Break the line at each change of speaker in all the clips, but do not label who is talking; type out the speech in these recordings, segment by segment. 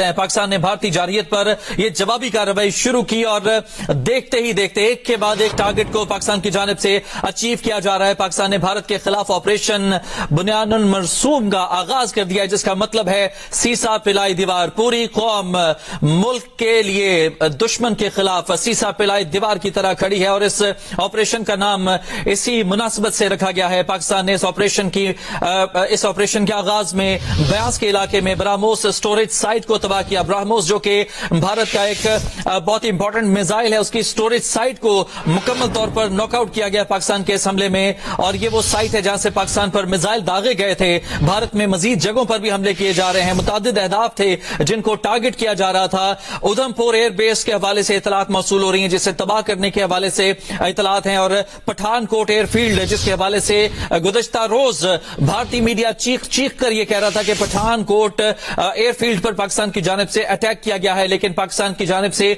सकते हैं। पाकिस्तान ने भारतीय जारहियत पर यह जवाबी कार्रवाई शुरू की और देखते ही देखते एक के बाद एक टारगेट को पाकिस्तान की जानिब से अचीव किया जा रहा है। पाकिस्तान ने भारत के खिलाफ ऑपरेशन बुनियादुन मरसूम का आगाज कर दिया है, जिसका मतलब है सीसा पिलाई दीवार। पूरी कौम मुल्क के लिए दुश्मन के खिलाफ सीसा पिलाई दीवार की तरह खड़ी है और इस ऑपरेशन का नाम इसी मुनासिबत से रखा गया है। पाकिस्तान ने इस ऑपरेशन के आगाज में ब्यास के इलाके में ब्राह्मोस स्टोरेज साइट को तबाह किया। ब्राह्मोस जो कि भारत का एक बहुत ही इंपॉर्टेंट मिसाइल है, उसकी स्टोरेज साइट को मुकम्मल तौर पर नॉकआउट किया गया पाकिस्तान के इस हमले में। और ये वो साइट है जहां से पाकिस्तान पर मिसाइल दागे गए थे। भारत में मजीद जगहों पर भी हमले किए जा रहे हैं। मुतअद्दिद अहदाफ थे जिनको टारगेट किया जा रहा था। उधमपुर एयर बेस के हवाले से इतलात मौसूल हो रही हैं, जिसे तबाह करने के हवाले से इतलात हैं। और पठानकोट एयरफील्ड जिसके हवाले से गुज़श्ता रोज भारतीय मीडिया चीख चीख कर यह कह रहा था कि पठानकोट एयरफील्ड पर पाकिस्तान की जानिब से अटैक किया गया है, लेकिन पाकिस्तान की जानिब से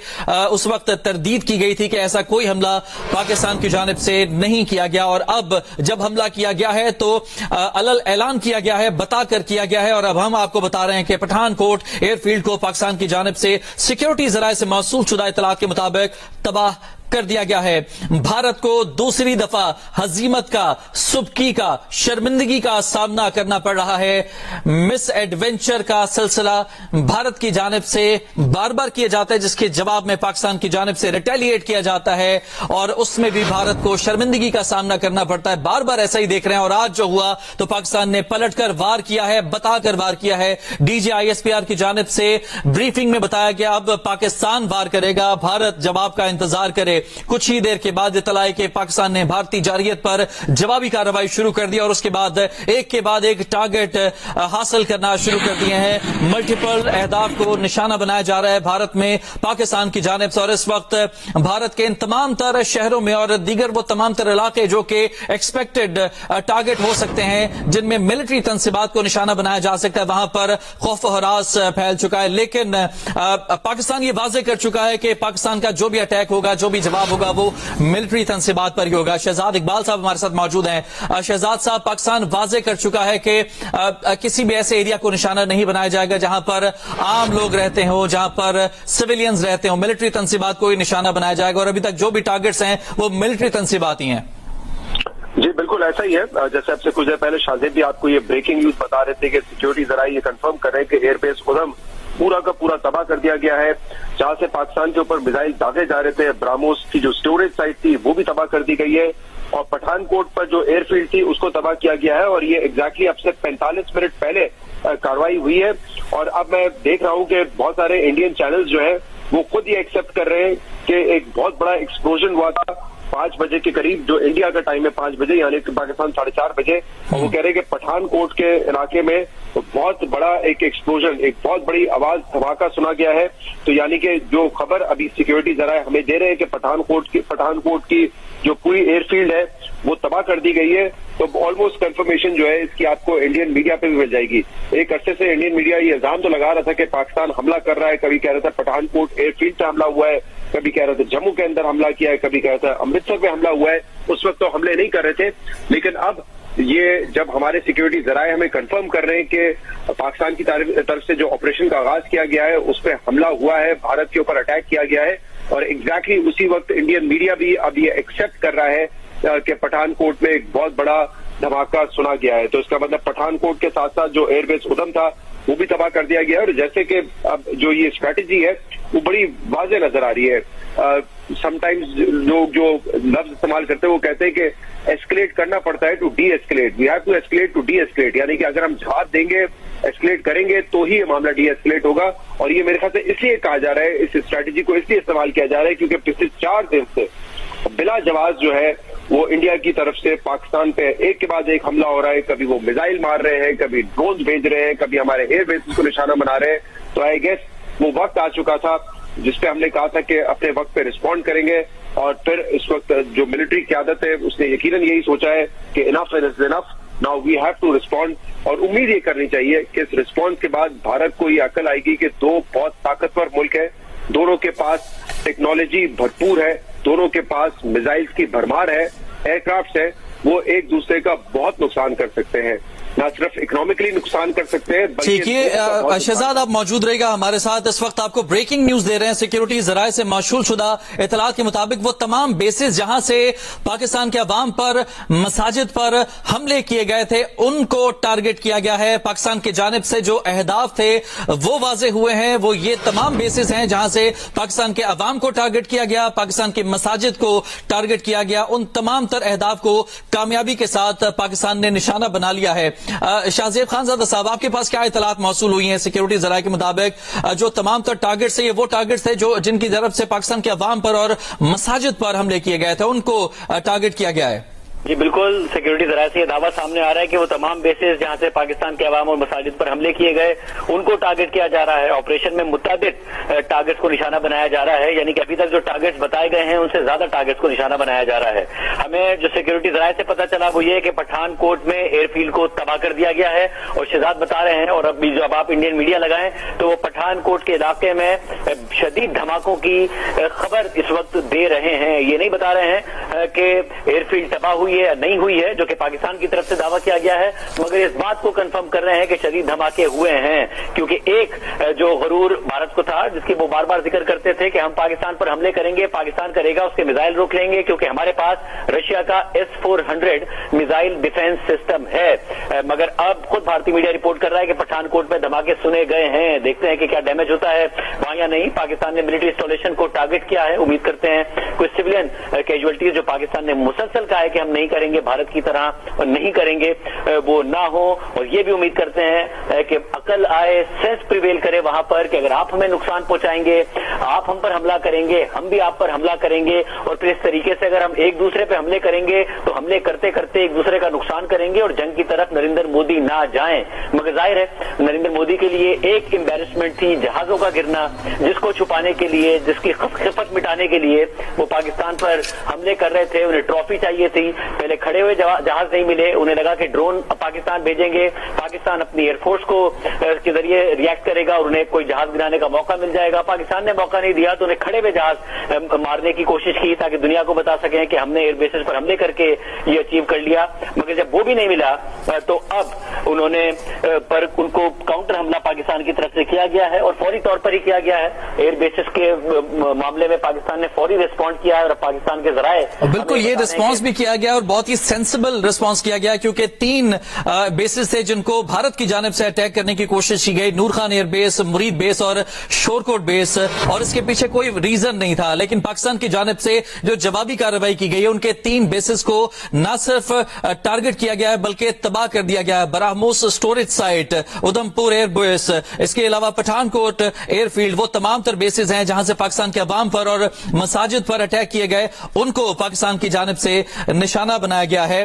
उस वक्त तरदीद की गई थी कि ऐसा कोई हमला पाकिस्तान की जानिब से नहीं किया गया। और अब जब हमला किया गया है तो अलल ऐलान किया गया है, बताकर किया गया है। और अब हम आपको बता रहे हैं कि पठानकोट एयरफील्ड को पाकिस्तान की जानिब से सिक्योरिटी जराये से मौसूल शुदा इतलात के मुताबिक तबाह कर दिया गया है। भारत को दूसरी दफा हजीमत का, सुबकी का, शर्मिंदगी का सामना करना पड़ रहा है। मिस एडवेंचर का सिलसिला भारत की जानिब से बार बार किया जाता है, जिसके जवाब में पाकिस्तान की जानिब से रिटेलिएट किया जाता है और उसमें भी भारत को शर्मिंदगी का सामना करना पड़ता है। बार बार ऐसा ही देख रहे हैं। और आज जो हुआ तो पाकिस्तान ने पलटकर वार किया है, बताकर वार किया है। DGISPR की जानिब से ब्रीफिंग में बताया गया अब पाकिस्तान वार करेगा, भारत जवाब का इंतजार करे। कुछ ही देर के बाद इत्तला है कि पाकिस्तान ने भारतीय जारहियत पर जवाबी कार्रवाई शुरू कर दी और उसके बाद एक के बाद एक टारगेट हासिल करना शुरू कर दिए हैं। मल्टीपल अहदाफ को निशाना बनाया जा रहा है भारत में पाकिस्तान की जानिब से। और इस वक्त भारत के इन तमाम तर शहरों में और दीगर वो तमाम तर इलाके जो कि एक्सपेक्टेड टारगेट हो सकते हैं, जिनमें मिलिट्री तंसीबात को निशाना बनाया जा सकता है, वहां पर खौफ और हरास फैल चुका है। लेकिन पाकिस्तान ये वाजे कर चुका है कि पाकिस्तान का जो भी अटैक होगा, जो भी जवाब होगा, वो मिलिट्री तंसीबात पर ही होगा। शहजाद इकबाल साहब हमारे साथ मौजूद हैं। शहजाद साहब, पाकिस्तान वाजे कर चुका है कि किसी भी ऐसे एरिया को निशाना नहीं बनाया जाएगा जहां पर आम लोग रहते हो, जहां पर सिविलियंस रहते हो। मिलिट्री तंसीबात को ही निशाना बनाया जाएगा और अभी तक जो भी टारगेट्स हैं वो मिलिट्री तंसीबात ही हैं।
जी बिल्कुल ऐसा ही है। जैसे आपसे कुछ देर पहले शाजिद भी आपको ये ब्रेकिंग न्यूज बता रहे थे कि सिक्योरिटी जराये ये कंफर्म कर रहे हैं कि एयरबेस उधम पूरा का पूरा तबाह कर दिया गया है। जहां से पाकिस्तान के ऊपर मिसाइल दागे जा रहे थे, ब्राह्मोस की जो स्टोरेज साइट थी वो भी तबाह कर दी गई है। और पठानकोट पर जो एयरफील्ड थी उसको तबाह किया गया है। और ये एग्जैक्टली अब से 45 मिनट पहले कार्रवाई हुई है। और अब मैं देख रहा हूं कि बहुत सारे इंडियन चैनल्स जो है वो खुद ये एक्सेप्ट कर रहे हैं कि एक बहुत बड़ा एक्सप्लोजन हुआ था 5 बजे के करीब, जो इंडिया का टाइम है 5 बजे, यानी कि पाकिस्तान 4:30 बजे। और वो कह रहे हैं कि पठानकोट के इलाके में बहुत बड़ा एक एक्सप्लोजन, एक बहुत बड़ी आवाज, धमाका सुना गया है। तो यानी कि जो खबर अभी सिक्योरिटी जराये हमें दे रहे हैं कि पठानकोट की जो पूरी एयरफील्ड है वो तबाह कर दी गई है। तो ऑलमोस्ट कंफर्मेशन जो है इसकी आपको इंडियन मीडिया पे भी मिल जाएगी। एक अरसे से इंडियन मीडिया ये इल्जाम तो लगा रहा था कि पाकिस्तान हमला कर रहा है, कभी कह रहा था पठानकोट एयरफील्ड पे हमला हुआ है, कभी कह रहा था जम्मू के अंदर हमला किया है, कभी कह रहा था अमृतसर पे हमला हुआ है। उस वक्त तो हमले नहीं कर रहे थे, लेकिन अब ये जब हमारे सिक्योरिटी जराये हमें कंफर्म कर रहे हैं कि पाकिस्तान की तरफ से जो ऑपरेशन का आगाज किया गया है उस पर हमला हुआ है, भारत के ऊपर अटैक किया गया है। और एग्जैक्टली उसी वक्त इंडियन मीडिया भी अब ये एक्सेप्ट कर रहा है कि पठानकोट में एक बहुत बड़ा धमाका सुना गया है। तो इसका मतलब पठानकोट के साथ साथ जो एयरबेस उधम था वो भी तबाह कर दिया गया है। और जैसे कि अब जो ये स्ट्रैटेजी है वो बड़ी वाज़ेह नजर आ रही है। समटाइम्स लोग जो लफ्ज इस्तेमाल करते हैं वो कहते हैं कि एस्केलेट करना पड़ता है to de-escalate, we have to escalate to de-escalate, यानी कि अगर हम जवाब देंगे, एस्केलेट करेंगे तो ही ये मामला डी एस्केलेट होगा। और ये मेरे ख्याल से इसलिए कहा जा रहा है, इस स्ट्रैटेजी को इसलिए इस्तेमाल किया जा रहा है क्योंकि पिछले 4 दिन से बिला जवाब जो है वो इंडिया की तरफ से पाकिस्तान पे एक के बाद एक हमला हो रहा है। कभी वो मिसाइल मार रहे हैं, कभी ड्रोन भेज रहे हैं, कभी हमारे एयर बेस को निशाना बना रहे हैं। तो आई गेस वो वक्त आ चुका था जिसपे हमने कहा था कि अपने वक्त पे रिस्पॉन्ड करेंगे। और फिर इस वक्त जो मिलिट्री क़यादत है उसने यकीनन यही सोचा है कि enough is enough, now we have to respond. और उम्मीद ये करनी चाहिए कि इस रिस्पॉन्स के बाद भारत को ये अकल आएगी कि दो बहुत ताकतवर मुल्क है, दोनों के पास टेक्नोलॉजी भरपूर है, दोनों के पास मिसाइल्स की भरमार है, एयरक्राफ्ट है, वो एक दूसरे का बहुत नुकसान कर सकते हैं। نہ صرف اکنامکلی نقصان کر سکتے ہیں
ٹھیک ہے شہزاد آپ موجود رہے گا ہمارے ساتھ. اس وقت آپ کو بریکنگ نیوز دے رہے ہیں. سیکیورٹی ذرائع سے موصول شدہ اطلاعات کے مطابق وہ تمام بیسز جہاں سے پاکستان کے عوام پر مساجد پر حملے کیے گئے تھے ان کو ٹارگٹ کیا گیا ہے. پاکستان کی جانب سے جو اہداف تھے وہ واضح ہوئے ہیں. وہ یہ تمام بیسز ہیں جہاں سے پاکستان کے عوام کو ٹارگٹ کیا گیا, پاکستان کی مساجد کو ٹارگٹ کیا گیا. ان تمام تر اہداف کو کامیابی کے ساتھ پاکستان نے نشانہ بنا لیا ہے. شاہ زیب خان زادہ صاحب آپ کے پاس کیا اطلاعات موصول ہوئی ہیں؟ سیکیورٹی ذرائع کے مطابق جو تمام تر ٹارگٹس ہیں یہ وہ ٹارگٹس تھے جو جن کی طرف سے پاکستان کے عوام پر اور مساجد پر حملے کیے گئے تھے, ان کو ٹارگٹ کیا گیا ہے.
جی بالکل, سیکیورٹی ذرائع سے یہ دعویٰ سامنے آ رہا ہے کہ وہ تمام بیسز جہاں سے پاکستان کے عوام اور مساجد پر حملے کیے گئے ان کو ٹارگٹ کیا جا رہا ہے. آپریشن میں متعدد ٹارگٹس کو نشانہ بنایا جا رہا ہے, یعنی کہ ابھی تک جو ٹارگٹس بتائے گئے ہیں ان سے زیادہ ٹارگٹس کو نشانہ بنایا جا رہا ہے. ہمیں جو سیکیورٹی ذرائع سے پتہ چلا وہ یہ ہے کہ پٹھان کوٹ میں ایئر فیلڈ کو تباہ کر دیا گیا ہے, اور شہزاد بتا رہے ہیں اور اب بھی جب آپ انڈین میڈیا لگائیں تو وہ پٹھان کوٹ کے علاقے میں شدید دھماکوں کی خبر اس وقت دے رہے ہیں. یہ نہیں بتا رہے ہیں کہ ایئر فیلڈ تباہ ہوئی ہے یا نہیں ہوئی ہے, جو کہ پاکستان کی طرف سے دعویٰ کیا گیا ہے, مگر اس بات کو کنفرم کر رہے ہیں کہ شدید دھماکے ہوئے ہیں. کیونکہ ایک جو غرور بھارت کو تھا جس کی وہ بار بار ذکر کرتے تھے کہ ہم پاکستان پر حملے کریں گے, پاکستان کرے گا, اس کے میزائل روک لیں گے کیونکہ ہمارے پاس رشیا کا S-400 میزائل ڈیفنس سسٹم ہے. مگر اب خود بھارتی میڈیا رپورٹ کر رہا ہے کہ پٹھان کوٹ میں دھماکے سنے گئے ہیں. دیکھتے ہیں کہ کیا ڈیمیج ہوتا ہے وہاں یا نہیں. پاکستان نے ملٹری انسٹالیشن کو ٹارگٹ کیا ہے, امید کرتے ہیں کوئی سویلین کیجویلٹیز جو پاکستان نے مسلسل کہا ہے کہ ہم نہیں کریں گے بھارت کی طرح اور نہیں کریں گے وہ نہ ہو. اور یہ بھی امید کرتے ہیں کہ عقل آئے, سینس پریویل کرے وہاں پر کہ اگر آپ ہمیں نقصان پہنچائیں گے, آپ ہم پر حملہ کریں گے, ہم بھی آپ پر حملہ کریں گے, اور پھر اس طریقے سے اگر ہم ایک دوسرے پہ حملے کریں گے تو حملے کرتے کرتے ایک دوسرے کا نقصان کریں گے اور جنگ کی طرف نریندر مودی نہ جائیں. مگر ظاہر ہے نریندر مودی کے لیے ایک امبیرسمنٹ تھی جہازوں کا گرنا, جس کو چھپانے کے لیے, جس کی خفت مٹانے کے لیے وہ پاکستان پر حملے کر رہے تھے. انہیں ٹرافی چاہیے تھی, پہلے کھڑے ہوئے جہاز نہیں ملے, انہیں لگا کہ ڈرون پاکستان بھیجیں گے, پاکستان اپنی ایئر فورس کو کے ذریعے ریئیکٹ کرے گا اور انہیں کوئی جہاز گرانے کا موقع مل جائے گا. پاکستان نے موقع نہیں دیا تو انہیں کھڑے ہوئے جہاز مارنے کی کوشش کی تاکہ دنیا کو بتا سکیں کہ ہم نے ایئر بیسز پر حملے کر کے یہ اچیو کر لیا. مگر جب وہ بھی نہیں ملا تو اب انہوں نے ان کو کاؤنٹر حملہ پاکستان کی طرف سے کیا گیا ہے اور فوری طور پر ہی کیا گیا ہے. ایئر بیسز کے معاملے میں پاکستان نے فوری ریسپونڈ کیا ہے اور پاکستان کے ذرائع
بالکل یہ ریسپانس بھی کیا گیا اور بہت ہی سینسیبل ریسپانس کیا گیا, کیونکہ 3 بیسز تھے جن کو بھارت کی جانب سے اٹیک کرنے کی کوشش کی گئی, نور خان ایئر بیس, مرید بیس اور شورکوٹ بیس, اور اس کے پیچھے کوئی ریزن نہیں تھا. لیکن پاکستان کی جانب سے جو جوابی کارروائی کی گئی ہے ان کے 3 بیسز کو نہ صرف ٹارگٹ کیا گیا ہے بلکہ تباہ کر دیا گیا ہے. BrahMos storage site, Udhampur air base, اس کے علاوہ پٹھان کوٹ ایئر فیلڈ, وہ تمام تر بیسز ہیں جہاں سے پاکستان کے عوام پر اور مساجد پر اٹیک کیے گئے, ان کو پاکستان کی جانب سے نشانہ بنایا گیا ہے.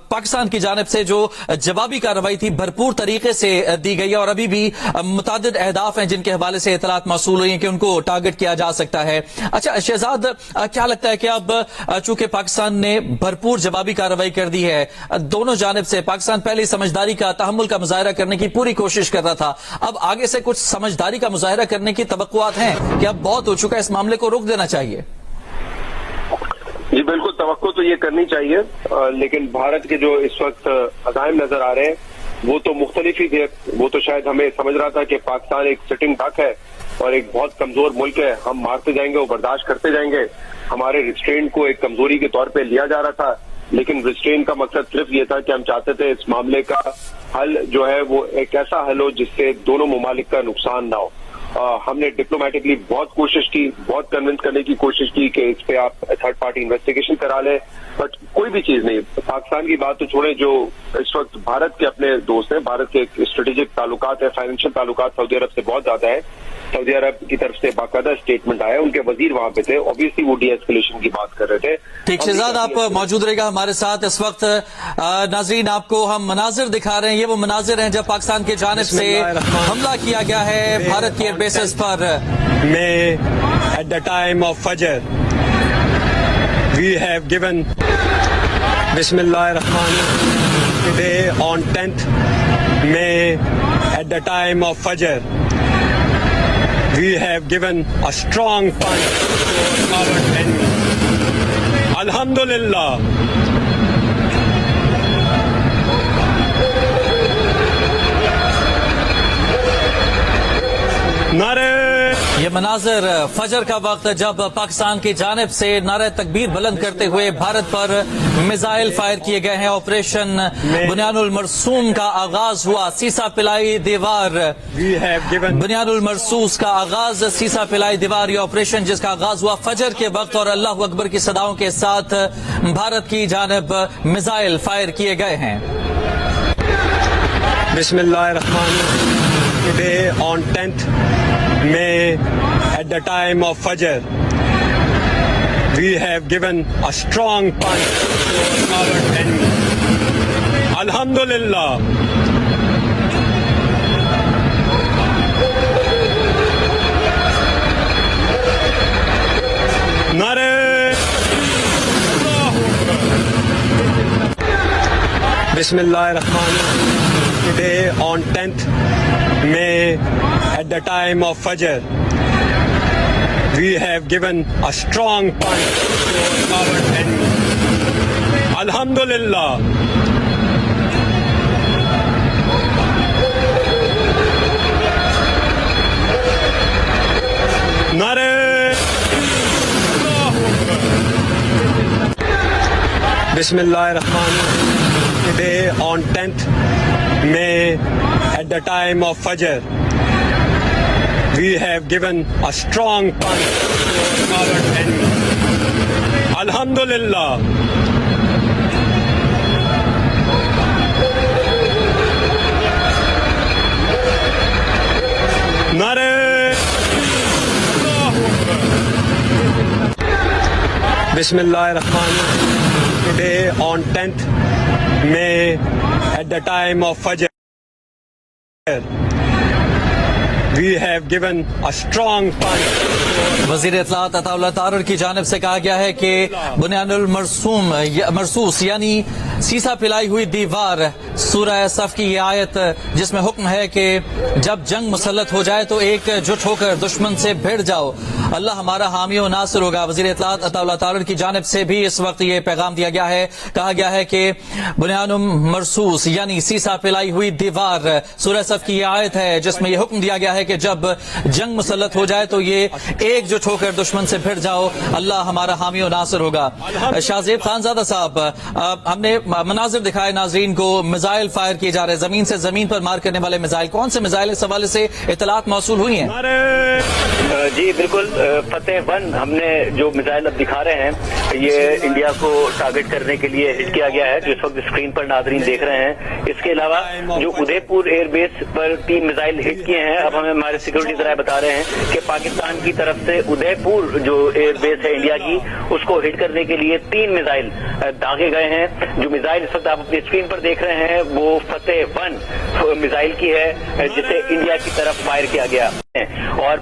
پاکستان کی جانب سے جو جوابی کارروائی تھی بھرپور طریقے سے دی گئی ہے اور ابھی بھی متعدد اہداف ہیں جن کے حوالے سے اطلاعات موصول ہوئی ہیں کہ ان کو ٹارگٹ کیا جا سکتا ہے. اچھا شہزاد, کیا لگتا ہے کہ اب چونکہ پاکستان نے بھرپور جوابی کارروائی کر دی ہے, دونوں جانب سے پاکستان پہلے سمجھداری کا, تحمل کا مظاہرہ کرنے کی پوری کوشش کر رہا تھا, اب آگے سے کچھ سمجھداری کا مظاہرہ کرنے کی توقعات ہیں کہ اب بہت ہو چکا ہے, اس معاملے کو روک دینا چاہیے؟
جی بالکل, توقع تو یہ کرنی چاہیے, لیکن بھارت کے جو اس وقت عزائم نظر آ رہے ہیں وہ تو مختلف ہی تھے. وہ تو شاید ہمیں سمجھ رہا تھا کہ پاکستان ایک سٹنگ ڈک ہے اور ایک بہت کمزور ملک ہے, ہم مارتے جائیں گے, وہ برداشت کرتے جائیں گے. ہمارے ریسٹرین کو ایک کمزوری کے طور پہ لیا جا رہا تھا, لیکن ریسٹرین کا مقصد صرف یہ تھا کہ ہم چاہتے تھے اس معاملے کا حل جو ہے وہ ایک ایسا حل ہو جس سے دونوں ممالک کا نقصان نہ ہو. ہم نے ڈپلومیٹکلی بہت کوشش کی, بہت کنونس کرنے کی کوشش کی کہ اس پہ آپ تھرڈ پارٹی انویسٹیگیشن کرا لیں, بٹ کوئی بھی چیز نہیں. پاکستان کی بات تو چھوڑیں, جو اس وقت بھارت کے اپنے دوست ہیں, بھارت کے اسٹریٹجک تعلقات ہیں, فائنینشیل تعلقات سعودی عرب سے بہت زیادہ ہے. سعودی عرب کی طرف سے باقاعدہ اسٹیٹمنٹ آیا, ان کے وزیر وہاں پہ تھے, اوبیسلی وہ ڈی ایسکیلیشن کی بات کر رہے تھے.
ٹھیک شہزاد, آپ موجود رہے گا ہمارے ساتھ. اس وقت ناظرین آپ کو ہم مناظر دکھا رہے ہیں, یہ وہ مناظر ہیں جب پاکستان کی جانب سے حملہ کیا گیا ہے بھارت کے ایئر بیسز پر.
May at the time of Fajr we have given Bismillahir Rahmanir Rahim today on 10th May at the time of Fajr we have given a strong punch to our enemy. Alhamdulillah. नारे
ये मनाजिर फजर का वक्त जब पाकिस्तान की जानिब से नारे तकबीर बुलंद करते हुए भारत पर मिसाइल फायर किए गए हैं। ऑपरेशन बुनियानुल मरसूम का आगाज हुआ। सीसा पिलाई दीवार
we have given
बुनियानुल मरसूस का आगाज, सीसा पिलाई दीवार, ये ऑपरेशन जिसका आगाज हुआ फजर के वक्त और अल्लाह अकबर की सदाओं के साथ भारत की जानिब मिसाइल फायर किए गए हैं।
Bismillahirrahmanirrahim. Today on 10th May at the time of Fajr, we have given a strong punch to our enemy. Alhamdulillah. Nare Bismillahirrahmanirrahim. Today on 10th May at the time of Fajr, we have given a strong punch to our enemy. Alhamdulillah. Nare Bismillahirrahmanirrahim. Today on 10th May at the time of Fajr, we have given a strong punch to our enemy. Alhamdulillah. Nare Bismillahirrahmanirrahim. Today on 10th May at the time of Fajr, we have given a strong punch.
वज़ीर इत्तलात अताउल्लाह तारर की जानिब से कहा गया है कि बुनियानुल मरसूस यानी सीसा पिलाई हुई दीवार, सूरह सफ की ये आयत जिसमें हुक्म है कि जब जंग मुसल्लत हो जाए तो एकजुट होकर दुश्मन से भिड़ जाओ, अल्लाह हमारा हामी और नासिर होगा। वज़ीर इत्तलात अताउल्लाह तारर की जानिब से भी इस वक्त ये पैगाम दिया गया है। कहा गया है कि बुनियानुल मरसूस यानी सीसा पिलाई हुई दीवार, सूरह सफ की ये आयत है जिसमें ये हुक्म दिया गया है कि जब जंग मुसल्लत हो जाए तो ये एकजुट होकर दुश्मन से भिड़ जाओ, अल्लाह हमारा हामी और नासिर होगा। शाहजेब खानजादा साहब, हमने मनाजिर दिखाए नाजरीन को, मिसाइल फायर किए जा रहे हैं, जमीन से जमीन पर मार करने वाले मिसाइल, कौन से मिसाइल इस हवाले से इतलात मौसूल हुई हैं?
जी बिल्कुल, फतेह-1 हमने जो मिसाइल अब दिखा रहे हैं ये इंडिया को टारगेट करने के लिए हिट किया गया है, जो इस वक्त स्क्रीन पर नाजरीन देख रहे हैं। इसके अलावा जो उदयपुर एयरबेस पर 3 मिसाइल हिट किए हैं, अब हमें हमारे सिक्योरिटी जराये बता रहे हैं कि पाकिस्तान की तरफ से उदयपुर जो एयरबेस है इंडिया की, उसको हिट करने के लिए 3 मिसाइल दागे गए हैं। जो मिसाइल इस वक्त आप अपनी स्क्रीन पर देख रहे हैं वो फतेह-1 मिसाइल की है जिसे इंडिया की तरफ फायर किया गया और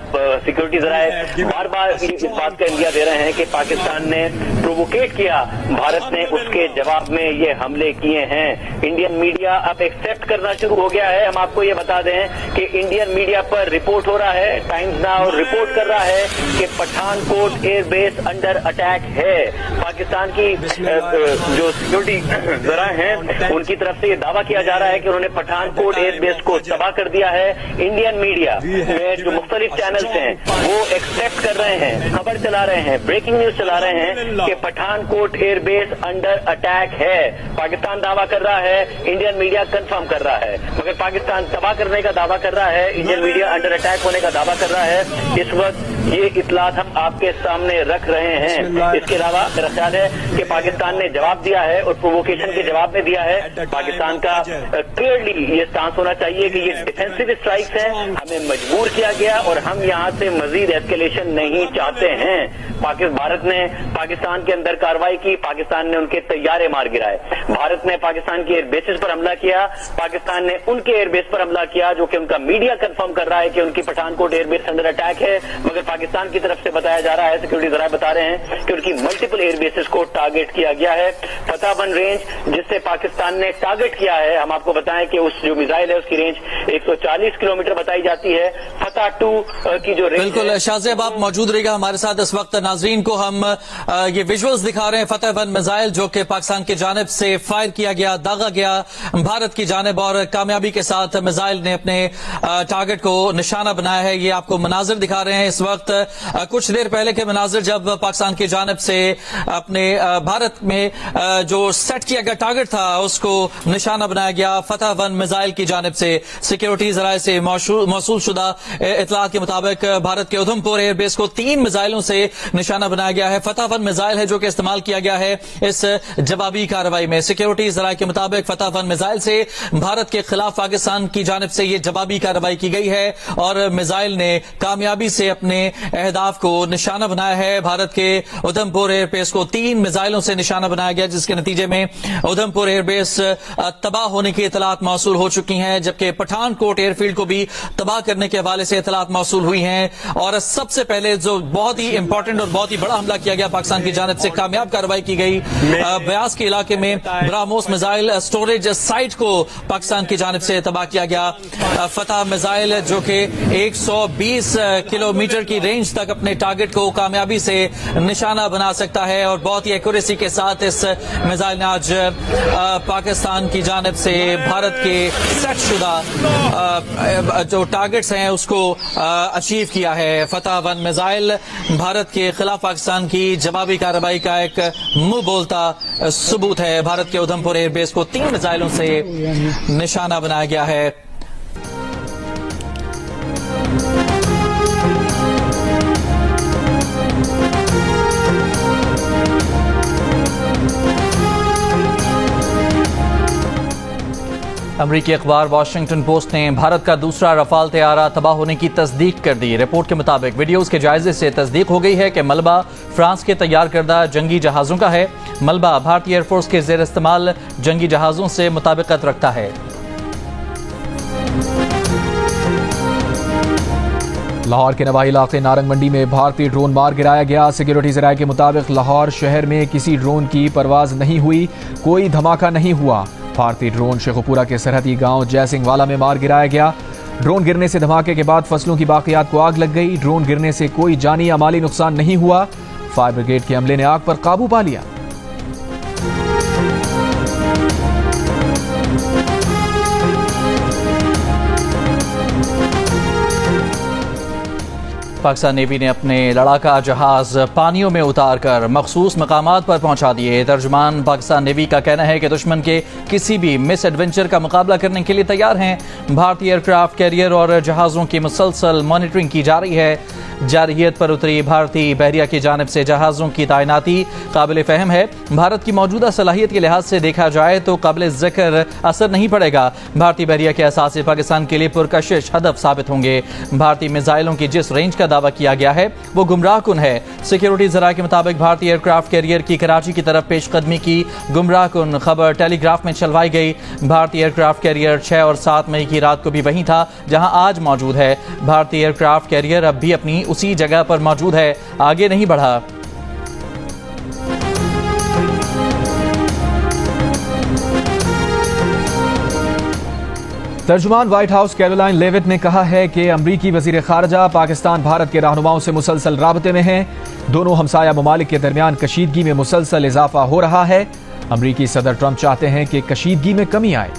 सिक्योरिटी जराये बार बार इस बात का इंडिया दे रहे हैं कि पाकिस्तान ने प्रोवोकेट किया, भारत ने उसके जवाब में ये हमले किए हैं। इंडियन मीडिया अब एक्सेप्ट करना शुरू हो गया है। हम आपको ये बता दें कि इंडियन मीडिया पर रिपोर्ट हो रहा है, टाइम्स नाउ रिपोर्ट कर रहा है कि पठानकोट एयरबेस अंडर अटैक है। पाकिस्तान की जो सिक्योरिटी जराये हैं उनकी तरफ से ये दावा किया जा रहा है कि उन्होंने पठानकोट एयरबेस को तबाह कर दिया है। इंडियन मीडिया में जो मुख्तलिफ चैनल्स हैं वो एक्सेप्ट कर रहे हैं, खबर चला रहे हैं, ब्रेकिंग न्यूज चला रहे हैं कि पठानकोट एयरबेस अंडर अटैक है। पाकिस्तान दावा कर रहा है, इंडियन मीडिया कंफर्म कर रहा है, मगर पाकिस्तान तबाह करने का दावा कर रहा है, इंडियन मीडिया अंडर अटैक होने का दावा कर रहा है। इस वक्त ये इतलात हम आपके सामने रख रहे हैं। इसके अलावा मेरा ख्याल है कि पाकिस्तान ने जवाब दिया है और प्रोवोकेशन के जवाब में दिया है। पाकिस्तान का क्लियरली ये स्टांस होना चाहिए कि ये डिफेंसिव स्ट्राइक्स हैं, हमें मजबूर किया गया और हम यहाँ से मजीद एस्केलेशन नहीं चाहते हैं। भारत ने पाकिस्तान के अंदर कार्रवाई की, पाकिस्तान ने उनके तैयारे मार गिराए, भारत ने पाकिस्तान के एयरबेसेस पर हमला किया, पाकिस्तान ने उनके एयरबेस पर हमला किया जो कि उनका मीडिया कंफर्म कर रहा है कि उनकी पठानकोट एयरबेस अंडर अटैक है, मगर पाकिस्तान की तरफ से बताया जा रहा है, सिक्योरिटी ज़राए बता रहे हैं कि उनकी मल्टीपल एयर बेसिस को टारगेट किया गया है। फतह 1 रेंज जिससे पाकिस्तान ने टारगेट किया है, हम आपको बताएं कि उस जो मिसाइल है उसकी रेंज 140 किलोमीटर बताई जाती है। फतह 2 की जो रेंज,
बिल्कुल शाहजेब आप मौजूद रहिएगा हमारे साथ इस वक्त। नाजरीन को हम ये विजुअल्स दिखा रहे हैं फतह 1 मिसाइल जो कि पाकिस्तान की जानिब से फायर किया गया, दागा गया भारत की जानिब और कामयाबी के साथ मिसाइल ने अपने टारगेट को निशाना बनाया है। ये आपको मनाजिर दिखा रहे हैं इस वक्त। कुछ देर पहले के मनाजिर जब पाकिस्तान की जानिब से अपने भारत में जो सेट किया गया टारगेट था उसको निशाना बनाया गया फतह 1 मिसाइल की जानिब से। सिक्योरिटी जराए से मौसूल शुदा इतलात के मुताबिक भारत के उधमपुर एयरबेस को 3 मिसाइलों से निशाना बनाया गया है। फतह 1 मिसाइल है जो कि इस्तेमाल किया गया है इस जवाबी कार्रवाई में। सिक्योरिटी जराए के मुताबिक फतह 1 मिसाइल से भारत के खिलाफ पाकिस्तान की जानिब से ये जवाबी कार्रवाई की गई है और मिसाइल ने कामयाबी से अपने अहदाफ को निशाना बनाया है। भारत के उधमपुर एयरबेस को 3 मिसाइलों से निशाना बनाया गया जिसके नतीजे में उधमपुर एयरबेस तबाह होने की इतलात मौसूल हो चुकी हैं, जबकि पठानकोट एयरफील्ड को भी तबाह करने के हवाले से इतलात मौसूल हुई हैं। और सबसे पहले जो बहुत ही इंपॉर्टेंट और बहुत ही बड़ा हमला किया गया पाकिस्तान की जानिब से, कामयाब कार्रवाई की गई ब्यास के इलाके में ब्राह्मोस मिसाइल स्टोरेज साइट को पाकिस्तान की जानिब से तबाह किया गया। फतह मिसाइल जो कि 120 किलोमीटर की रेंज तक अपने टारगेट को कामयाबी से निशाना बना सकता है और बहुत ही एक्यूरेसी के साथ इस मिसाइल ने आज पाकिस्तान की जानिब से भारत के सेट शुदा जो टारगेट्स हैं उसको अचीव किया है। फतह 1 मिसाइल भारत के खिलाफ पाकिस्तान की जवाबी कार्रवाई का एक मुंह बोलता सबूत है। भारत के उधमपुर एयरबेस को 3 मिसाइलों से निशाना बनाया गया है। अमरीकी अखबार वाशिंगटन पोस्ट ने भारत का दूसरा रफाल तैयारा तबाह होने की तस्दीक कर दी। रिपोर्ट के मुताबिक वीडियोस के जायजे से तस्दीक हो गई है कि मलबा फ्रांस के तैयार करदा जंगी जहाज़ों का है। मलबा भारतीय एयरफोर्स के ज़ेर इस्तेमाल जंगी जहाज़ों से मुताबिकत रखता है।
लाहौर के नवाही इलाके नारंग मंडी में भारतीय ड्रोन मार गिराया गया। सिक्योरिटी ज़राए के मुताबिक लाहौर शहर में किसी ड्रोन की परवाज नहीं हुई, कोई धमाका नहीं हुआ। भारतीय ड्रोन शेखुपुरा के सरहदी गांव जयसिंह वाला में मार गिराया गया। ड्रोन गिरने से धमाके के बाद फसलों की बाकियात को आग लग गई। ड्रोन गिरने से कोई जानी या माली नुकसान नहीं हुआ। फायर ब्रिगेड के अमले ने आग पर काबू पा लिया।
पाकिस्तान नेवी ने अपने लड़ाका जहाज पानियों में उतारकर मखसूस मकामात पर पहुंचा दिए। तर्जुमान पाकिस्तान नेवी का कहना है कि दुश्मन के किसी भी मिस एडवेंचर का मुकाबला करने के लिए तैयार हैं। भारतीय एयरक्राफ्ट कैरियर और जहाज़ों की मुसलसल मॉनिटरिंग की जा रही है। जारहियत पर उतरी भारतीय बहरिया की जानिब से जहाज़ों की तैनाती काबिल फ़हम है। भारत की मौजूदा सलाहियत के लिहाज से देखा जाए तो काबिल ज़िक्र असर नहीं पड़ेगा। भारतीय बहरिया के असासे पाकिस्तान के लिए पुरकशिश हदफ साबित होंगे। भारतीय मिसाइलों की जिस रेंज का दावा किया गया है वो गुमराह कुन है। सिक्योरिटी ज़राए के मुताबिक भारतीय एयरक्राफ्ट कैरियर की कराची की तरफ पेशकदमी की गुमराह कुन खबर टेलीग्राफ में चलवाई गई। भारतीय एयरक्राफ्ट कैरियर 6 और 7 मई की रात को भी वहीं था जहां आज मौजूद है। भारतीय एयरक्राफ्ट कैरियर अब भी अपनी उसी जगह पर मौजूद है, आगे नहीं बढ़ा।
तर्जुमान व्हाइट हाउस कैरोलाइन लेविट ने कहा है कि अमरीकी वजीर खारजा पाकिस्तान भारत के रहनुमाओं से मुसलसल राबते में हैं। दोनों हमसाया ममालिक के दरमियान कशीदगी में मुसलसल इजाफा हो रहा है। अमरीकी सदर ट्रंप चाहते हैं कि कशीदगी में कमी आए।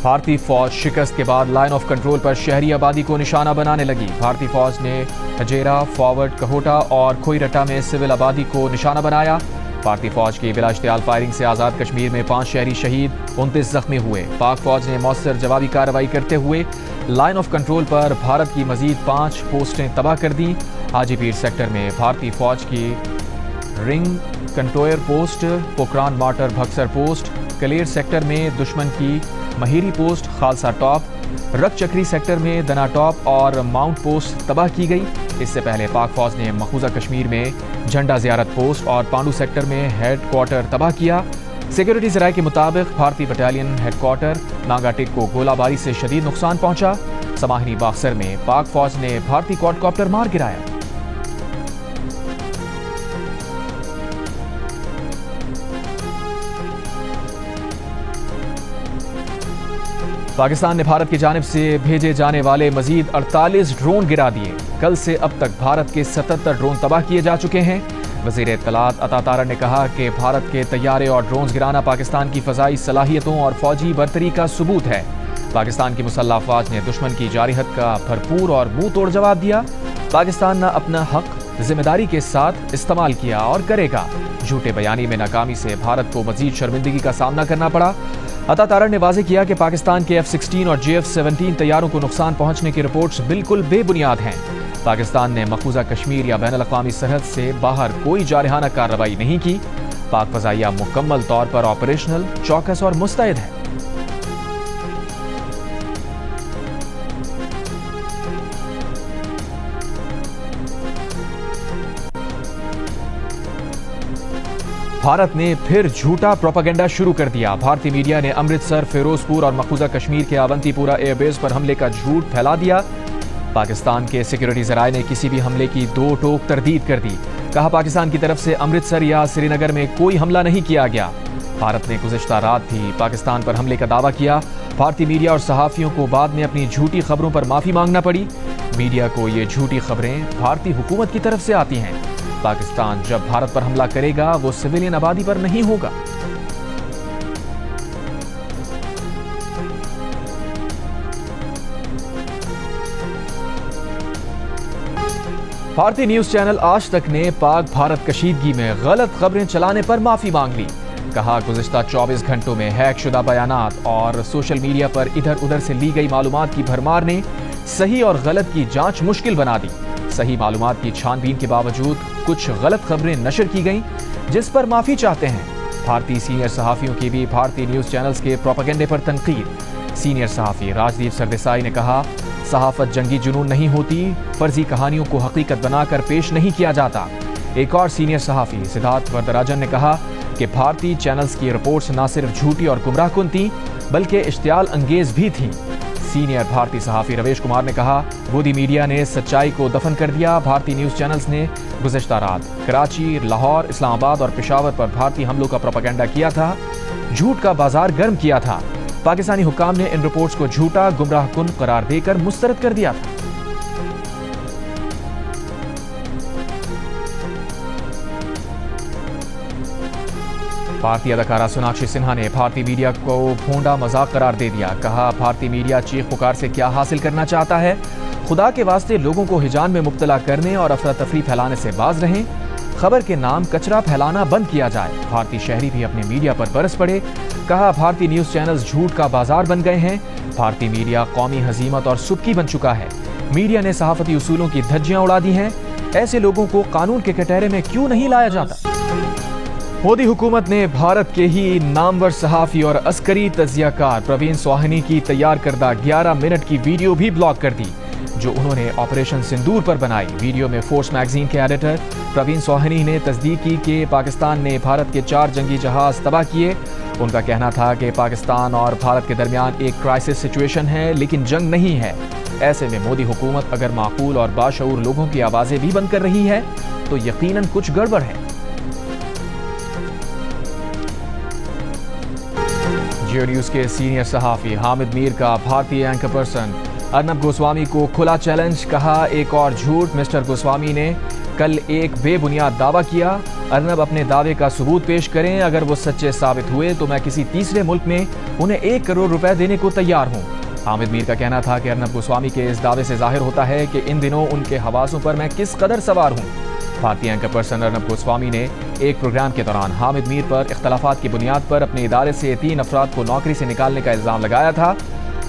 भारतीय फौज शिकस्त के बाद लाइन ऑफ कंट्रोल पर शहरी आबादी को निशाना बनाने लगी। भारतीय फौज ने हजेरा, फॉरवर्ड, कहोटा और खोईरट्टा में सिविल आबादी को निशाना बनाया। भारतीय फौज की बिला इश्तियाल फायरिंग से आज़ाद कश्मीर में 5 शहरी शहीद, 29 जख्मी हुए। पाक फौज ने मौसर जवाबी कार्रवाई करते हुए लाइन ऑफ कंट्रोल पर भारत की मजीद 5 पोस्टें तबाह कर दी। हाजीपीर सेक्टर में भारतीय फौज की रिंग कंटोयर पोस्ट, पोखरान मार्टर भक्सर पोस्ट, कलेर सेक्टर में दुश्मन की महीरी पोस्ट, खालसा टॉप, रक चक्री सेक्टर में दना टॉप और माउंट पोस्ट तबाह की गई। इससे पहले पाक फौज ने मकबूजा कश्मीर में झंडा जियारत पोस्ट और पांडू सेक्टर में हेड क्वार्टर तबाह किया। सिक्योरिटी जराये के मुताबिक भारतीय बटालियन हेड क्वार्टर नागाटिक को गोलाबारी से शदीद नुकसान पहुंचा। समाहिनी बाक्सर में पाक फौज ने भारतीय क्वाडकॉप्टर मार गिराया। पाकिस्तान ने भारत की जानिब से भेजे जाने वाले मजीद 48 ड्रोन गिरा दिए। कल से अब तक भारत के 77 ड्रोन तबाह किए जा चुके हैं। वज़ीर इत्तलात अता तारड़ ने कहा कि भारत के तैयारे और ड्रोन गिराना पाकिस्तान की फ़ज़ाई सलाहियतों और फौजी बरतरी का सबूत है। पाकिस्तान की मुसल्लह अफ़वाज ने दुश्मन की जारिहत का भरपूर और मुंह तोड़ जवाब दिया। पाकिस्तान ने अपना हक जिम्मेदारी के साथ इस्तेमाल किया और करेगा। झूठे बयानी में नाकामी से भारत को मजीद शर्मिंदगी का सामना करना पड़ा। अता तारड़ ने वाज़ेह किया कि पाकिस्तान के F-16 और JF-17 तैयारों को नुकसान पहुंचने की रिपोर्ट्स बिल्कुल बेबुनियाद हैं। पाकिस्तान ने मकबूजा कश्मीर या बैनुल अक़वामी सरहद से बाहर कोई जारहाना कार्रवाई नहीं की। पाक फ़ज़ाइया मुकम्मल तौर पर ऑपरेशनल, चौकस और मुस्तैद है। भारत ने फिर झूठा प्रोपेगेंडा शुरू कर दिया। भारतीय मीडिया ने अमृतसर, फिरोजपुर और मकबूजा कश्मीर के अवंतीपुरा एयरबेस पर हमले का झूठ फैला दिया। पाकिस्तान के सिक्योरिटी जराये ने किसी भी हमले की दो टोक तरदीद कर दी। कहा पाकिस्तान की तरफ से अमृतसर या श्रीनगर में कोई हमला नहीं किया गया। भारत ने गुज़िश्ता रात भी पाकिस्तान पर हमले का दावा किया। भारतीय मीडिया और सहाफ़ियों को बाद में अपनी झूठी खबरों पर माफ़ी मांगना पड़ी। मीडिया को ये झूठी खबरें भारतीय हुकूमत की तरफ से आती हैं। पाकिस्तान जब भारत पर हमला करेगा वो सिविलियन आबादी पर नहीं होगा। भारतीय न्यूज चैनल आज तक ने पाक भारत कशीदगी में गलत खबरें चलाने पर माफी मांग ली। कहा गुज़िश्ता 24 घंटों में हैक शुदा बयानात और सोशल मीडिया पर इधर उधर से ली गई मालूमात की भरमार ने सही और गलत की जांच मुश्किल बना दी। सही मालूमात की छानबीन के बावजूद कुछ गलत खबरें नशर की गईं, जिस पर माफी चाहते हैं। भारतीय सीनियर सहाफ़ियों की भी भारतीय न्यूज चैनल्स के प्रोपेगेंडे पर तनकीद। सीनियर सहाफ़ी राजदीप सरदेसाई ने कहा सहाफ़त जंगी जुनून नहीं होती, फर्जी कहानियों को हकीकत बनाकर पेश नहीं किया जाता। एक और सीनियर सहाफ़ी सिद्धार्थ वरदराजन ने कहा कि भारतीय चैनल्स की रिपोर्ट्स न सिर्फ झूठी और गुमराहकुन थीं बल्कि इश्तियाल अंगेज भी थीं। सीनियर भारतीय सहाफ़ी रवेश कुमार ने कहा गोदी मीडिया ने सच्चाई को दफन कर दिया। भारतीय न्यूज़ चैनल्स ने गुज़िश्ता रात कराची, लाहौर, इस्लामाबाद और पेशावर पर भारतीय हमलों का प्रोपेगेंडा किया था, झूठ का बाजार गर्म किया था। पाकिस्तानी हुक्काम ने इन रिपोर्ट्स को झूठा, गुमराहकुन करार देकर मुस्तरद कर दिया था। भारतीय अदाकारा सोनाक्षी सिन्हा ने भारतीय मीडिया को भोंडा मजाक करार दे दिया। कहा भारतीय मीडिया चीख पुकार से क्या हासिल करना चाहता है। खुदा के वास्ते लोगों को हिजान में मुब्तला करने और अफरा तफरी फैलाने से बाज रहें। खबर के नाम कचरा फैलाना बंद किया जाए। भारतीय शहरी भी अपने मीडिया पर बरस पड़े। कहा भारतीय न्यूज चैनल्स झूठ का बाजार बन गए हैं। भारतीय मीडिया कौमी हजीमत और सुबकी बन चुका है। मीडिया ने सहाफती उसूलों की धज्जियां उड़ा दी हैं। ऐसे लोगों को कानून के कटहरे में क्यों नहीं लाया जाता। मोदी हुकूमत ने भारत के ही नामवर सहाफ़ी और अस्करी तजियाकार प्रवीण सोहानी की तैयार करदा 11 मिनट की वीडियो भी ब्लॉक कर दी, जो उन्होंने ऑपरेशन सिंदूर पर बनाई। वीडियो में फोर्स मैगजीन के एडिटर प्रवीण सोहानी ने तस्दीक की कि पाकिस्तान ने भारत के 4 जंगी जहाज तबाह किए। उनका कहना था कि पाकिस्तान और भारत के दरमियान एक क्राइसिस सिचुएशन है, लेकिन जंग नहीं है। ऐसे में मोदी हुकूमत अगर माकूल और बाशऊर लोगों की आवाज़ें भी बंद कर रही है तो यकीनन कुछ गड़बड़ है। जियो न्यूज के सीनियर सहाफ़ी हामिद मीर का भारतीय एंकर पर्सन अर्नब गोस्वामी को खुला चैलेंज। कहा एक और झूठ। मिस्टर गोस्वामी ने कल एक बेबुनियाद दावा किया। अर्नब अपने दावे का सबूत पेश करें। अगर वो सच्चे साबित हुए तो मैं किसी तीसरे मुल्क में उन्हें 1 करोड़ रुपए देने को तैयार हूँ। हामिद मीर का कहना था कि अर्नब गोस्वामी के इस दावे से जाहिर होता है कि इन दिनों उनके हवासों पर मैं किस कदर सवार हूँ। भारतीय एंकर पर्सन अर्नब गोस्वामी ने एक प्रोग्राम के दौरान हामिद मीर पर इख्तलाफात की बुनियाद पर अपने इदारे से 3 अफराद को नौकरी से निकालने का इल्ज़ाम लगाया था।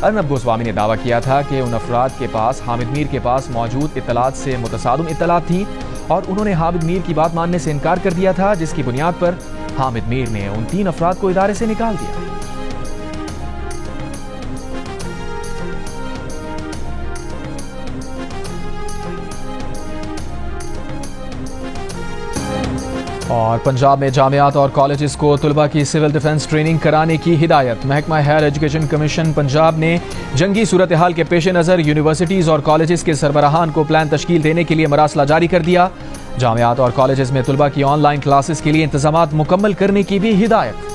अर्नब गोस्वामी ने दावा किया था कि उन अफराद के पास हामिद मीर के पास मौजूद इत्तलात से मुतसादम इत्तलात थी और उन्होंने हामिद मीर की बात मानने से इनकार कर दिया था, जिसकी बुनियाद पर हामिद मीर ने उन 3 अफराद को इदारे से निकाल दिया। اور پنجاب میں جامعات اور کالجز کو طلباء کی سول ڈیفنس ٹریننگ کرانے کی ہدایت. محکمہ ہائر ایجوکیشن کمیشن پنجاب نے جنگی صورتحال کے پیش نظر یونیورسٹیز اور کالجز کے سربراہان کو پلان تشکیل دینے کے لیے مراسلہ جاری کر دیا. جامعات اور کالجز میں طلباء کی آن لائن کلاسز کے لیے انتظامات مکمل کرنے کی بھی ہدایت.